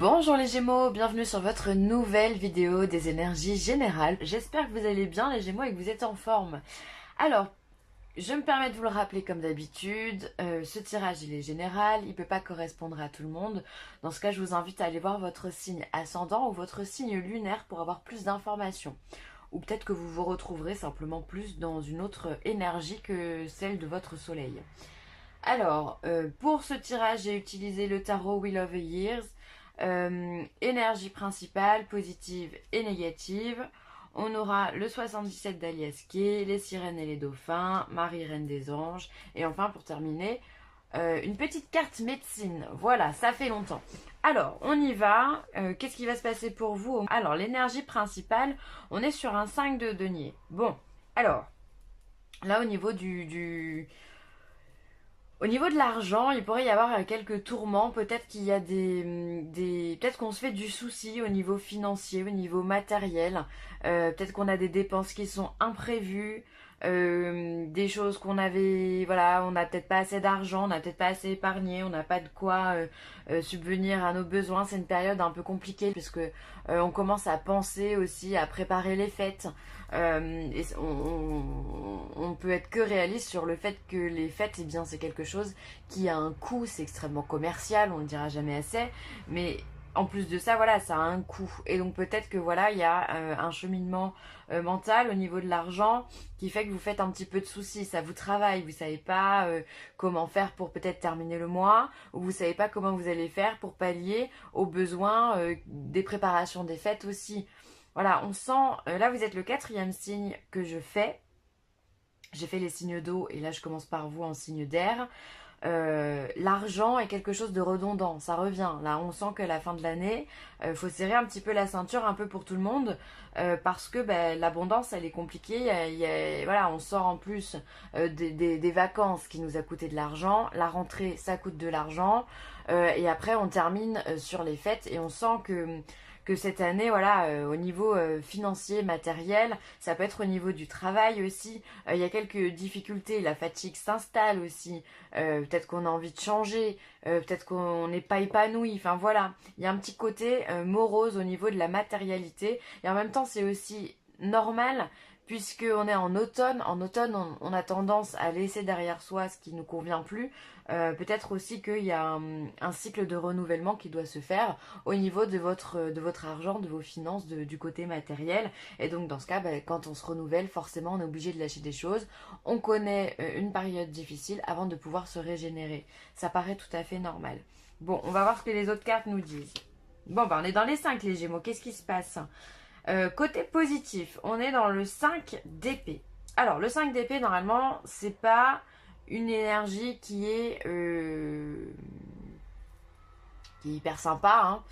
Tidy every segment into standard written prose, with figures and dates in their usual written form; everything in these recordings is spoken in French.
Bonjour les Gémeaux, bienvenue sur votre nouvelle vidéo des énergies générales. J'espère que vous allez bien les Gémeaux et que vous êtes en forme. Alors, je me permets de vous le rappeler comme d'habitude, ce tirage il est général, il ne peut pas correspondre à tout le monde. Dans ce cas, je vous invite à aller voir votre signe ascendant ou votre signe lunaire pour avoir plus d'informations. Ou peut-être que vous vous retrouverez simplement plus dans une autre énergie que celle de votre soleil. Alors, pour ce tirage, j'ai utilisé le tarot Wheel of the Years. Énergie principale, positive et négative. On aura le 77 d'Alias Kay, les sirènes et les dauphins, Marie Reine des Anges. Et enfin, pour terminer, une petite carte médecine. Voilà, ça fait longtemps. Alors, on y va. Qu'est-ce qui va se passer pour vous? Alors, l'énergie principale, on est sur un 5 de denier. Bon, alors, là, au niveau au niveau de l'argent, il pourrait y avoir quelques tourments. Peut-être qu'il y a peut-être qu'on se fait du souci au niveau financier, au niveau matériel. Peut-être qu'on a des dépenses qui sont imprévues. Des choses qu'on avait, voilà, on n'a peut-être pas assez d'argent, on n'a peut-être pas assez épargné, on n'a pas de quoi subvenir à nos besoins. C'est une période un peu compliquée puisque on commence à penser aussi à préparer les fêtes. Et on peut être que réaliste sur le fait que les fêtes, eh bien, c'est quelque chose qui a un coût, c'est extrêmement commercial, on ne le dira jamais assez, mais en plus de ça, voilà, ça a un coût. Et donc peut-être que voilà, il y a un cheminement mental au niveau de l'argent qui fait que vous faites un petit peu de soucis. Ça vous travaille, vous savez pas comment faire pour peut-être terminer le mois, ou vous savez pas comment vous allez faire pour pallier aux besoins des préparations des fêtes aussi. Voilà, on sent, là vous êtes le quatrième signe que je fais. J'ai fait les signes d'eau et là je commence par vous en signe d'air. L'argent est quelque chose de redondant, ça revient. Là, on sent qu'à la fin de l'année, faut serrer un petit peu la ceinture un peu pour tout le monde parce que l'abondance, elle est compliquée. Voilà, on sort en plus des vacances qui nous a coûté de l'argent. La rentrée, ça coûte de l'argent. Et après, on termine sur les fêtes et on sent que cette année, voilà, au niveau financier, matériel, ça peut être au niveau du travail aussi. Il y a quelques difficultés, la fatigue s'installe aussi. Peut-être qu'on a envie de changer, peut-être qu'on n'est pas épanoui. Enfin voilà, il y a un petit côté morose au niveau de la matérialité. Et en même temps, c'est aussi normal puisqu'on est en automne. En automne, on a tendance à laisser derrière soi ce qui ne nous convient plus. Peut-être aussi qu'il y a un cycle de renouvellement qui doit se faire au niveau de votre argent, de vos finances, du côté matériel. Et donc dans ce cas, quand on se renouvelle, forcément on est obligé de lâcher des choses. On connaît une période difficile avant de pouvoir se régénérer. Ça paraît tout à fait normal. Bon, on va voir ce que les autres cartes nous disent. Bon, on est dans les 5 les Gémeaux. Qu'est-ce qui se passe? Côté positif, on est dans le 5 d'épée. Alors, le 5 d'épée, normalement, c'est pas une énergie qui est hyper sympa, hein.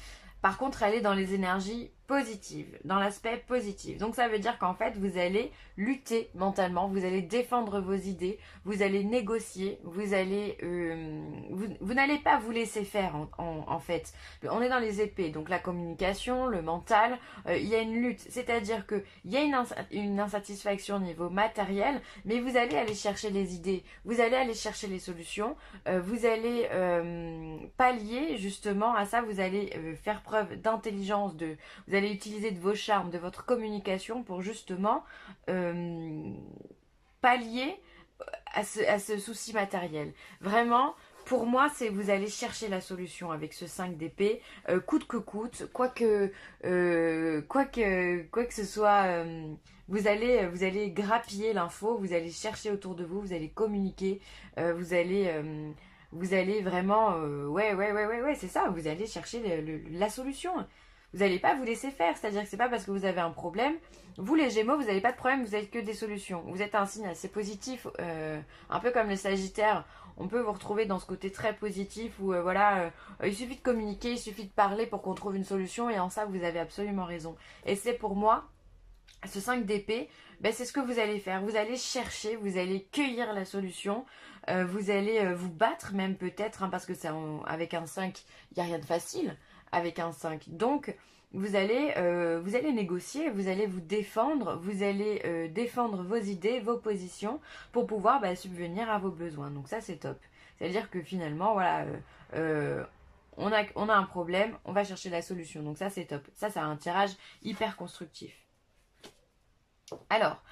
Par contre, elle est dans les énergies positives, dans l'aspect positif. Donc ça veut dire qu'en fait, vous allez lutter mentalement, vous allez défendre vos idées, vous allez négocier, vous allez, vous n'allez pas vous laisser faire en fait. On est dans les épées, donc la communication, le mental, il y a une lutte. C'est-à-dire que il y a une insatisfaction au niveau matériel, mais vous allez aller chercher les idées, vous allez aller chercher les solutions, vous allez pallier justement à ça, vous allez faire preuve d'intelligence, vous allez utiliser de vos charmes, de votre communication pour justement pallier à ce souci matériel. Vraiment, pour moi, c'est vous allez chercher la solution avec ce 5 d'épée, coûte que coûte, quoi que ce soit, vous allez grappiller l'info, vous allez chercher autour de vous, vous allez communiquer, vous allez vraiment, ouais, c'est ça, vous allez chercher la solution. Vous n'allez pas vous laisser faire, c'est-à-dire que c'est pas parce que vous avez un problème. Vous les Gémeaux, vous n'avez pas de problème, vous n'avez que des solutions. Vous êtes un signe assez positif, un peu comme le Sagittaire. On peut vous retrouver dans ce côté très positif où il suffit de communiquer, il suffit de parler pour qu'on trouve une solution et en ça vous avez absolument raison. Et c'est pour moi, ce 5 d'épée, c'est ce que vous allez faire. Vous allez chercher, vous allez cueillir la solution, vous allez vous battre même peut-être, hein, parce que avec un 5, il n'y a rien de facile avec un 5. Donc, vous allez négocier, vous allez vous défendre, vous allez défendre vos idées, vos positions pour pouvoir subvenir à vos besoins. Donc ça, c'est top. C'est-à-dire que finalement, voilà, on a un problème, on va chercher la solution. Donc ça, c'est top. Ça, c'est un tirage hyper constructif. Alors,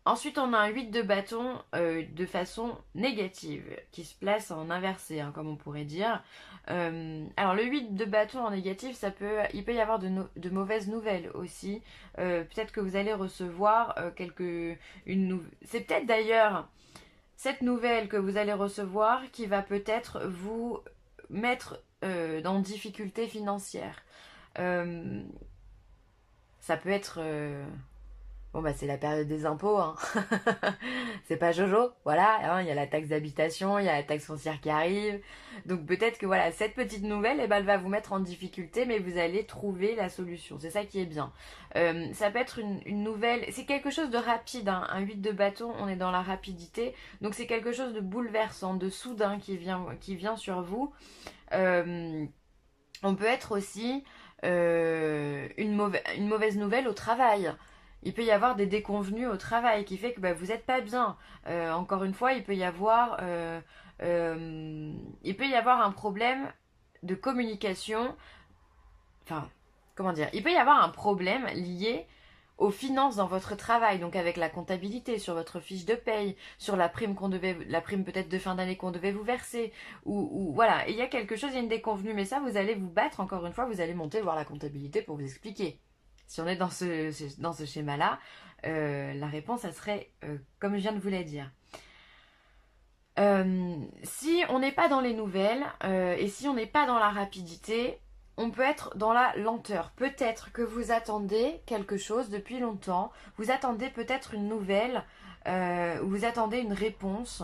ensuite, on a un 8 de bâton de façon négative, qui se place en inversé, hein, comme on pourrait dire. Alors, le 8 de bâton en négatif, il peut y avoir de mauvaises nouvelles aussi. Peut-être que vous allez recevoir c'est peut-être d'ailleurs cette nouvelle que vous allez recevoir qui va peut-être vous mettre dans difficulté financière. Ça peut être... Bon bah c'est la période des impôts, hein. C'est pas Jojo, voilà, hein, il y a la taxe d'habitation, il y a la taxe foncière qui arrive. Donc peut-être que voilà, cette petite nouvelle, eh ben, elle va vous mettre en difficulté, mais vous allez trouver la solution. C'est ça qui est bien. Ça peut être une nouvelle, c'est quelque chose de rapide, hein. Un 8 de bâton, on est dans la rapidité. Donc c'est quelque chose de bouleversant, de soudain qui vient sur vous. On peut être aussi une mauvaise nouvelle au travail. Il peut y avoir des déconvenues au travail qui fait que bah, vous n'êtes pas bien. Encore une fois, il peut y avoir un problème de communication. Enfin, comment dire? Il peut y avoir un problème lié aux finances dans votre travail, donc avec la comptabilité, sur votre fiche de paye, sur la prime peut-être de fin d'année qu'on devait vous verser, ou voilà, il y a quelque chose, il y a une déconvenue, mais ça, vous allez vous battre, encore une fois, vous allez monter voir la comptabilité pour vous expliquer. Si on est dans ce schéma-là, la réponse, ça serait comme je viens de vous la dire. Si on n'est pas dans les nouvelles et si on n'est pas dans la rapidité, on peut être dans la lenteur. Peut-être que vous attendez quelque chose depuis longtemps, vous attendez peut-être une nouvelle, vous attendez une réponse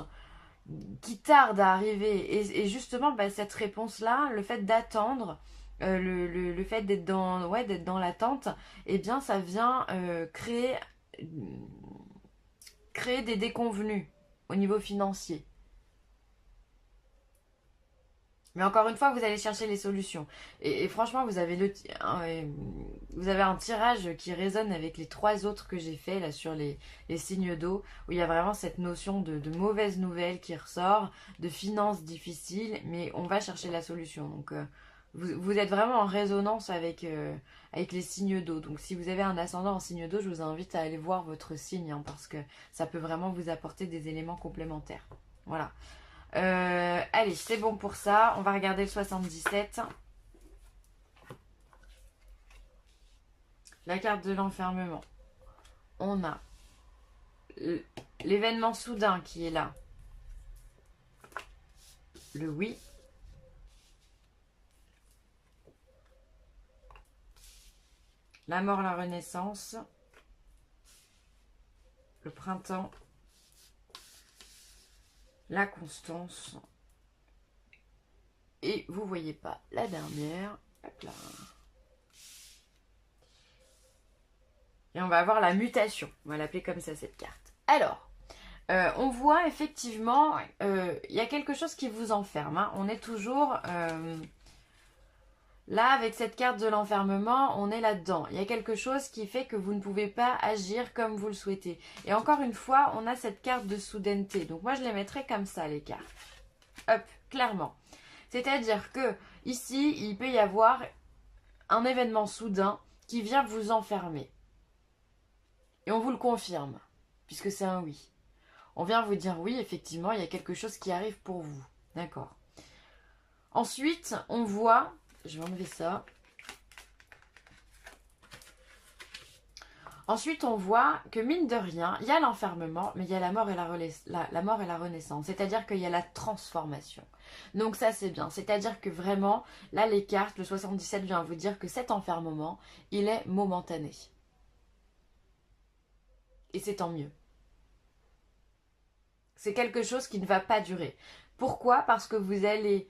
qui tarde à arriver. Et justement, bah, cette réponse-là, le fait d'attendre, le fait d'être dans l'attente, eh bien, ça vient créer des déconvenues au niveau financier. Mais encore une fois, vous allez chercher les solutions. Et franchement, vous avez un tirage qui résonne avec les 3 autres que j'ai fait là sur les signes d'eau, où il y a vraiment cette notion de mauvaise nouvelle qui ressort, de finances difficiles, mais on va chercher la solution. Donc vous êtes vraiment en résonance avec les signes d'eau. Donc si vous avez un ascendant en signe d'eau, je vous invite à aller voir votre signe, hein, parce que ça peut vraiment vous apporter des éléments complémentaires. Voilà. Allez, c'est bon pour ça. On va regarder le 77. La carte de l'enfermement. On a l'événement soudain qui est là. Le oui. La mort, la renaissance. Le printemps. La constance. Et vous voyez pas la dernière. Hop là. Et on va avoir la mutation. On va l'appeler comme ça cette carte. Alors, on voit effectivement, il y a quelque chose qui vous enferme, hein. On est toujours là avec cette carte de l'enfermement, on est là-dedans. Il y a quelque chose qui fait que vous ne pouvez pas agir comme vous le souhaitez. Et encore une fois, on a cette carte de soudaineté. Donc moi, je les mettrais comme ça, les cartes. Hop, clairement. C'est-à-dire que ici, il peut y avoir un événement soudain qui vient vous enfermer. Et on vous le confirme, puisque c'est un oui. On vient vous dire oui, effectivement, il y a quelque chose qui arrive pour vous. D'accord. Ensuite, on voit... Je vais enlever ça. Ensuite, on voit que mine de rien, il y a l'enfermement, mais il y a la mort et la renaissance. C'est-à-dire qu'il y a la transformation. Donc ça, c'est bien. C'est-à-dire que vraiment, là, les cartes, le 77 vient vous dire que cet enfermement, il est momentané. Et c'est tant mieux. C'est quelque chose qui ne va pas durer. Pourquoi? Parce que vous allez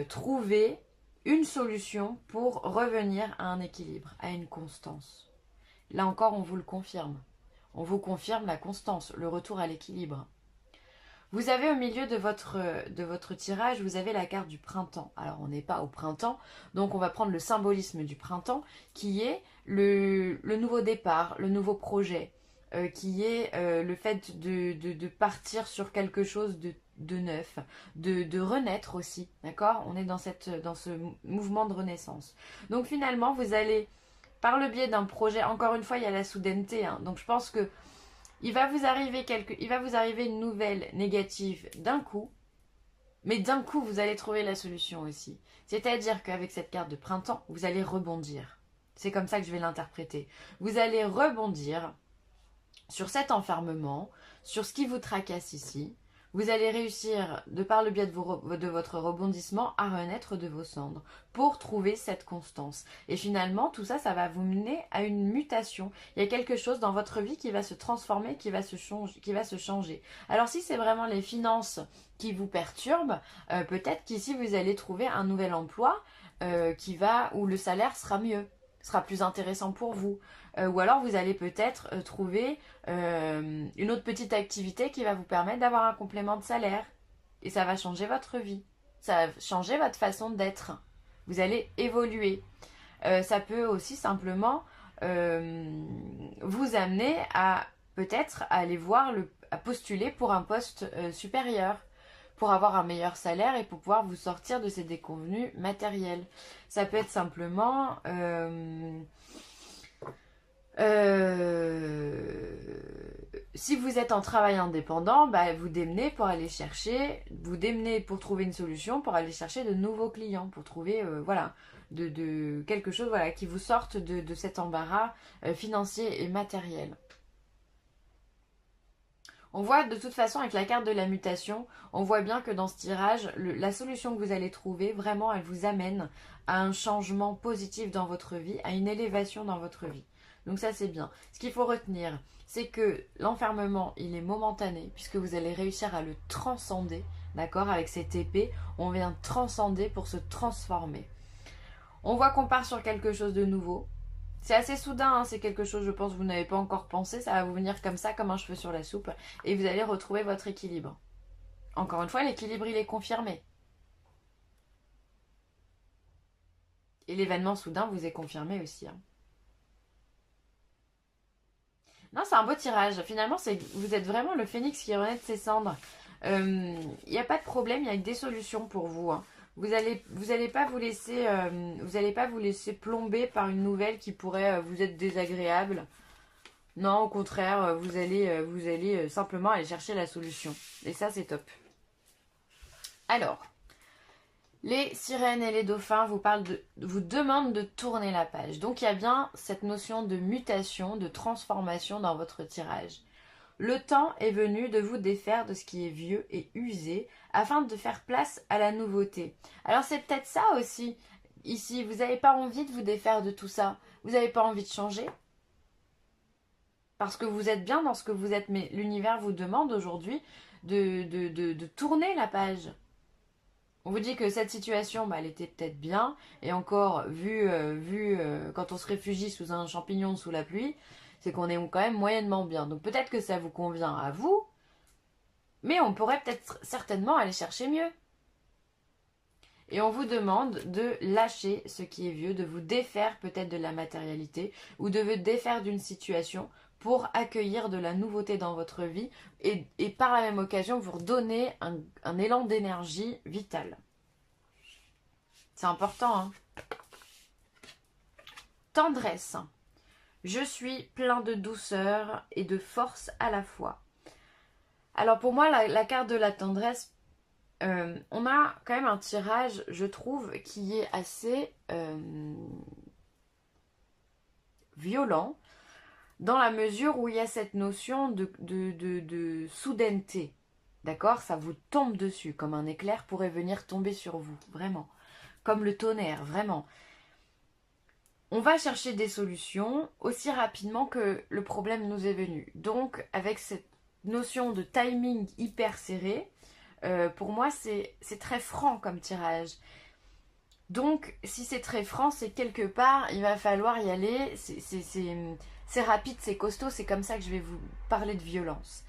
trouver une solution pour revenir à un équilibre, à une constance. Là encore, on vous le confirme. On vous confirme la constance, le retour à l'équilibre. Vous avez au milieu de votre tirage, vous avez la carte du printemps. Alors, on n'est pas au printemps, donc on va prendre le symbolisme du printemps, qui est le nouveau départ, le nouveau projet, qui est le fait de partir sur quelque chose de neuf, de renaître aussi, d'accord? On est dans ce mouvement de renaissance. Donc finalement, vous allez, par le biais d'un projet, encore une fois, il y a la soudaineté, hein, donc je pense que il va vous arriver une nouvelle négative d'un coup, mais d'un coup, vous allez trouver la solution aussi. C'est-à-dire qu'avec cette carte de printemps, vous allez rebondir. C'est comme ça que je vais l'interpréter. Vous allez rebondir sur cet enfermement, sur ce qui vous tracasse ici. Vous allez réussir, de par le biais de votre rebondissement, à renaître de vos cendres pour trouver cette constance. Et finalement, tout ça, ça va vous mener à une mutation. Il y a quelque chose dans votre vie qui va se transformer, qui va se changer. Alors si c'est vraiment les finances qui vous perturbent, peut-être qu'ici, vous allez trouver un nouvel emploi où le salaire sera mieux, sera plus intéressant pour vous. Ou alors vous allez peut-être trouver une autre petite activité qui va vous permettre d'avoir un complément de salaire. Et ça va changer votre vie. Ça va changer votre façon d'être. Vous allez évoluer. Ça peut aussi simplement vous amener à peut-être aller à postuler pour un poste supérieur, pour avoir un meilleur salaire et pour pouvoir vous sortir de ces déconvenus matériels. Ça peut être simplement si vous êtes en travail indépendant, bah, vous démenez pour trouver une solution, pour aller chercher de nouveaux clients, pour trouver voilà, de quelque chose voilà, qui vous sorte de cet embarras financier et matériel. On voit de toute façon avec la carte de la mutation, on voit bien que dans ce tirage, la solution que vous allez trouver, vraiment, elle vous amène à un changement positif dans votre vie, à une élévation dans votre vie. Donc ça, c'est bien. Ce qu'il faut retenir, c'est que l'enfermement, il est momentané, puisque vous allez réussir à le transcender, d'accord? Avec cette épée, on vient transcender pour se transformer. On voit qu'on part sur quelque chose de nouveau. C'est assez soudain, hein, c'est quelque chose, je pense, que vous n'avez pas encore pensé. Ça va vous venir comme ça, comme un cheveu sur la soupe. Et vous allez retrouver votre équilibre. Encore une fois, l'équilibre, il est confirmé. Et l'événement soudain vous est confirmé aussi. Hein. Non, c'est un beau tirage. Finalement, vous êtes vraiment le phénix qui renaît de ses cendres. Il n'y a pas de problème, il y a des solutions pour vous. Hein. Vous allez pas vous laisser plomber par une nouvelle qui pourrait vous être désagréable. Non, au contraire, vous allez simplement aller chercher la solution. Et ça, c'est top. Alors, les sirènes et les dauphins vous demandent de tourner la page. Donc, il y a bien cette notion de mutation, de transformation dans votre tirage. Le temps est venu de vous défaire de ce qui est vieux et usé afin de faire place à la nouveauté. Alors c'est peut-être ça aussi, ici, vous n'avez pas envie de vous défaire de tout ça. Vous n'avez pas envie de changer parce que vous êtes bien dans ce que vous êtes, mais l'univers vous demande aujourd'hui de tourner la page. On vous dit que cette situation, bah, elle était peut-être bien, et encore, quand on se réfugie sous un champignon sous la pluie, c'est qu'on est quand même moyennement bien. Donc peut-être que ça vous convient à vous, mais on pourrait peut-être certainement aller chercher mieux. Et on vous demande de lâcher ce qui est vieux, de vous défaire peut-être de la matérialité ou de vous défaire d'une situation pour accueillir de la nouveauté dans votre vie et par la même occasion vous redonner un élan d'énergie vitale. C'est important, hein. Tendresse. Je suis plein de douceur et de force à la fois. Alors pour moi, la carte de la tendresse, on a quand même un tirage, je trouve, qui est assez violent, dans la mesure où il y a cette notion de soudaineté. D'accord? Ça vous tombe dessus, comme un éclair pourrait venir tomber sur vous, vraiment. Comme le tonnerre, vraiment. On va chercher des solutions aussi rapidement que le problème nous est venu. Donc, avec cette notion de timing hyper serré, pour moi, c'est très franc comme tirage. Donc, si c'est très franc, c'est quelque part, il va falloir y aller. C'est rapide, c'est costaud, c'est comme ça que je vais vous parler de violence.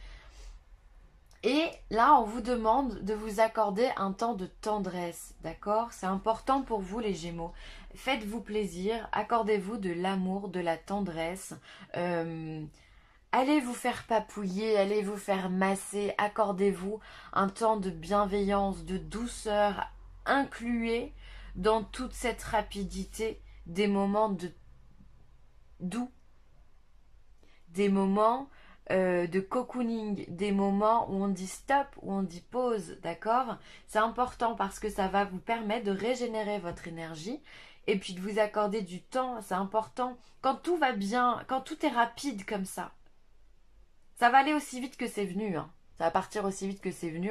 Et là, on vous demande de vous accorder un temps de tendresse, d'accord? C'est important pour vous les Gémeaux. Faites-vous plaisir, accordez-vous de l'amour, de la tendresse. Allez vous faire papouiller, allez vous faire masser, accordez-vous un temps de bienveillance, de douceur, incluez dans toute cette rapidité des moments de doux, des moments de cocooning, des moments où on dit stop, où on dit pause, d'accord? C'est important parce que ça va vous permettre de régénérer votre énergie et puis de vous accorder du temps, c'est important. Quand tout va bien, quand tout est rapide comme ça va aller aussi vite que c'est venu, hein. Ça va partir aussi vite que c'est venu,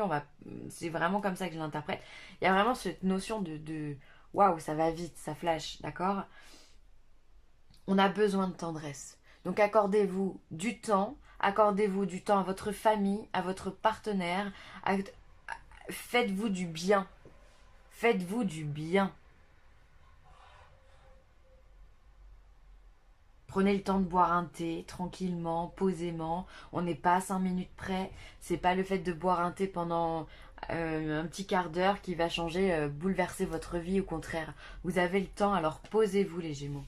c'est vraiment comme ça que je l'interprète. Il y a vraiment cette notion de waouh, ça va vite, ça flash, d'accord? On a besoin de tendresse. Donc accordez-vous du temps à votre famille, à votre partenaire, faites-vous du bien. Faites-vous du bien. Prenez le temps de boire un thé tranquillement, posément. On n'est pas à 5 minutes près. C'est pas le fait de boire un thé pendant un petit quart d'heure qui va changer, bouleverser votre vie. Au contraire, vous avez le temps, alors posez-vous les Gémeaux.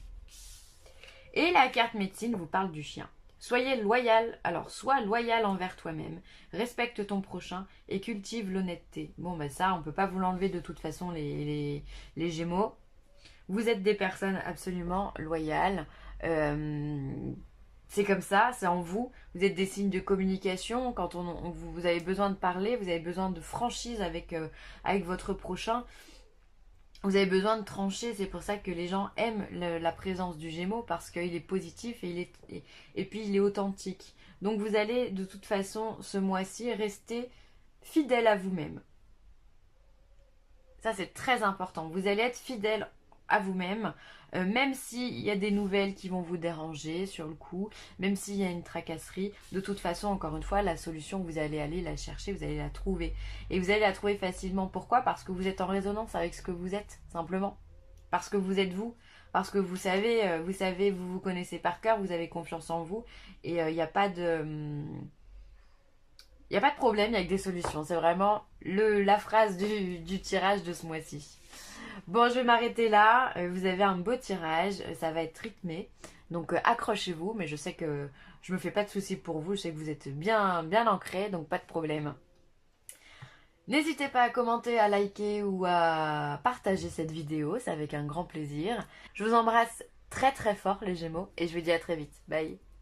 Et la carte médecine vous parle du chien. Soyez loyal, alors sois loyal envers toi-même, respecte ton prochain et cultive l'honnêteté. Bon, ben ça, on peut pas vous l'enlever de toute façon, les Gémeaux. Vous êtes des personnes absolument loyales. C'est comme ça, c'est en vous. Vous êtes des signes de communication. Quand vous avez besoin de parler, vous avez besoin de franchise avec votre prochain. Vous avez besoin de trancher, c'est pour ça que les gens aiment la présence du Gémeaux parce qu'il est positif et puis il est authentique. Donc vous allez de toute façon ce mois-ci rester fidèle à vous-même. Ça c'est très important. Vous allez être fidèle à vous-même, même s'il y a des nouvelles qui vont vous déranger sur le coup, même s'il y a une tracasserie, de toute façon, encore une fois, la solution, vous allez aller la chercher, vous allez la trouver. Et vous allez la trouver facilement. Pourquoi? Parce que vous êtes en résonance avec ce que vous êtes, simplement. Parce que vous êtes vous. Parce que vous savez, vous vous connaissez par cœur, vous avez confiance en vous. Et il n'y a pas de... Il n'y a pas de problème avec des solutions. C'est vraiment la phrase du tirage de ce mois-ci. Bon, je vais m'arrêter là. Vous avez un beau tirage. Ça va être rythmé. Donc accrochez-vous. Mais je sais que je me fais pas de soucis pour vous. Je sais que vous êtes bien, bien ancrés. Donc pas de problème. N'hésitez pas à commenter, à liker ou à partager cette vidéo. C'est avec un grand plaisir. Je vous embrasse très très fort les Gémeaux. Et je vous dis à très vite. Bye.